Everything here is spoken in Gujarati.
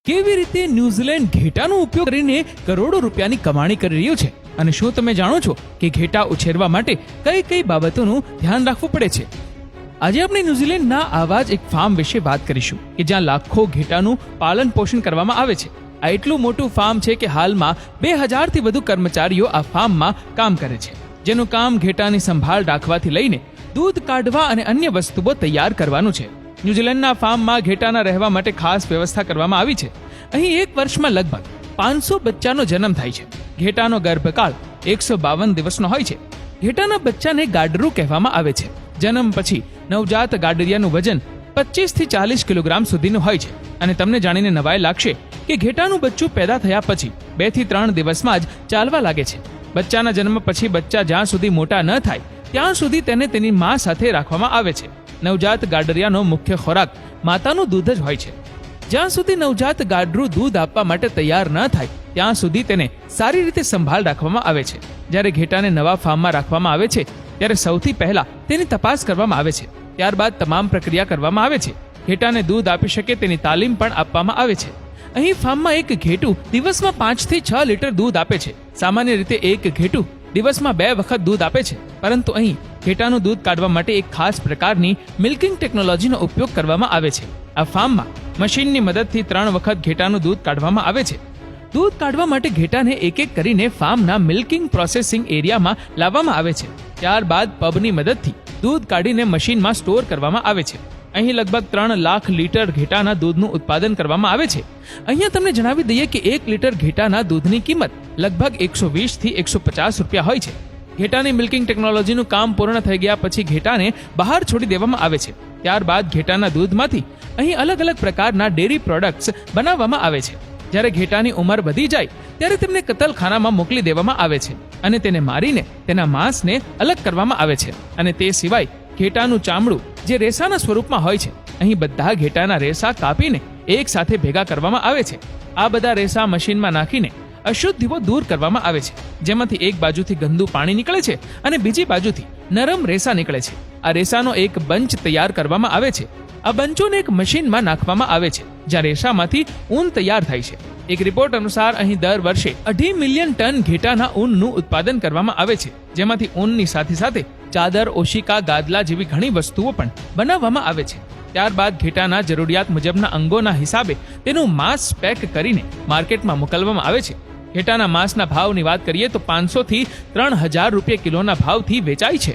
કેવી રીતે ન્યૂઝીલેન્ડ ઘેટાનો ઉપયોગ કરીને કરોડો રૂપિયાની કમાણી કરી રહ્યું છે અને શું તમે જાણો છો કે ઘેટા ઉછેરવા માટે કઈ કઈ બાબતોનું ધ્યાન રાખવું પડે છે? આજે આપણે ન્યૂઝીલેન્ડના આવા જ એક ફાર્મ વિશે વાત કરીશું કે જ્યાં લાખો ઘેટાનું પાલન પોષણ કરવામાં આવે છે. આ એટલું મોટું ફાર્મ છે કે હાલમાં 2000થી વધુ કર્મચારીઓ આ ફાર્મમાં કામ કરે છે, જેનું કામ ઘેટાની સંભાળ રાખવાથી લઈને દૂધ કાઢવા અને અન્ય વસ્તુઓ તૈયાર કરવાનું છે. ન્યૂઝીલેન્ડના ફાર્મમાં ઘેટાના રહેવા માટે ખાસ વ્યવસ્થા કરવામાં આવી છે. અહીં એક વર્ષમાં લગભગ 500 બચ્ચાનો જન્મ થાય છે. ઘેટાનો ગર્ભકાળ 152 દિવસનો હોય છે. ઘેટાના બચ્ચાને ગાડરું કહેવામાં આવે છે. જન્મ પછી નવજાત ગાડરિયાનું વજન 25 થી 40 કિલોગ્રામ સુધીનું હોય છે. અને તમને જાણીને નવાઈ લાગશે કે ઘેટાનું બચ્ચું પેદા થયા પછી 2 થી 3 દિવસમાં જ ચાલવા લાગે છે. બચ્ચાના જન્મ પછી બચ્ચા જ્યાં સુધી મોટા ન થાય ત્યાં સુધી તેને તેની મા સાથે રાખવામાં આવે છે. નવજાત ગાડરિયાનો મુખ્ય ખોરાક માતાનું દૂધ જ હોય છે. જ્યાં સુધી નવજાત ગાડરું દૂધ આપવા માટે તૈયાર ન થાય ત્યાં સુધી તેને સારી રીતે સંભાળ રાખવામાં આવે છે. જ્યારે ઘેટાને નવા ફાર્મમાં રાખવામાં આવે છે ત્યારે સૌથી પહેલા તેની તપાસ કરવામાં આવે છે. ત્યારબાદ તમામ પ્રક્રિયા કરવામાં આવે છે. ઘેટાને દૂધ આપી શકે તેની તાલીમ પણ આપવામાં આવે છે. અહીં ફાર્મમાં એક ઘેટું દિવસમાં 5 થી 6 લીટર દૂધ આપે છે. સામાન્ય રીતે એક ઘેટું દિવસમાં 2 વખત દૂધ આપે છે, પરંતુ અહીં ઘેટાનું દૂધ કાઢવા માટે એક ખાસ પ્રકારની મિલ્કિંગ ટેકનોલોજીનો ઉપયોગ કરવામાં આવે છે. આ ફાર્મમાં મશીનની મદદથી 3 વખત ઘેટાનું દૂધ કાઢવામાં આવે છે. દૂધ કાઢવા માટે ઘેટાને એક એક કરીને ફાર્મના મિલ્કિંગ પ્રોસેસિંગ એરિયામાં લાવવામાં આવે છે. ત્યારબાદ પબની મદદથી દૂધ કાઢીને મશીનમાં સ્ટોર કરવામાં આવે છે. અહીં લગભગ 3 લાખ લીટર ઘેટાના દૂધનું ઉત્પાદન કરવામાં આવે છે. અહીંયા તમને જણાવી દઈએ કે 1 લીટર ઘેટાના દૂધની કિંમત લગભગ 120 થી 150 રૂપિયા હોય છે. ઘેટાની મિલ્કિંગ ટેકનોલોજીનું કામ પૂર્ણ થઈ ગયા પછી ઘેટાને બહાર છોડી દેવામાં આવે છે. ત્યારબાદ ઘેટાના દૂધમાંથી અહીં અલગ અલગ પ્રકારના ડેરી પ્રોડક્ટ્સ બનાવવામાં આવે છે. જ્યારે ઘેટાની ઉંમર વધી જાય ત્યારે તેમને કતલખાનામાં મોકલી દેવામાં આવે છે અને તેને મારીને તેના માંસને અલગ કરવામાં આવે છે. અને તે સિવાય ઘેટાનું ચામડું જે રેસાના સ્વરૂપમાં હોય છે, અહીં બધા ઘેટાના રેસા કાપીને એક સાથે ભેગા કરવામાં આવે છે. આ બધા રેસા મશીનમાં નાખીને અશુદ્ધિઓ દૂર કરવામાં આવે છે, જેમાંથી એક બાજુથી ગંદુ પાણી નીકળે છે અને બીજી બાજુથી નરમ રેસા નીકળે છે. આ રેસાનો એક બંચ તૈયાર કરવામાં આવે છે. આ બંચોને એક મશીનમાં નાખવામાં આવે છે જ્યાં રેસામાંથી ઊન તૈયાર થાય છે. એક રિપોર્ટ અનુસાર અહીં દર વર્ષે 2.5 મિલિયન ટન ઘેટાના ઊનનું ઉત્પાદન કરવામાં આવે છે, જેમાંથી ઊનની સાથે સાથે ચાદર, ઓશિકા, ગાદલા જેવી ઘણી વસ્તુઓ પણ બનાવવામાં આવે છે. ત્યારબાદ ઘેટાના જરૂરિયાત મુજબના અંગોના હિસાબે તેનું માંસ પેક કરીને માર્કેટમાં મોકલવામાં આવે છે. ઘેટાના માંસના ભાવની વાત કરીએ તો 500 થી 3000 રૂપિયા કિલોના ભાવથી વેચાય છે.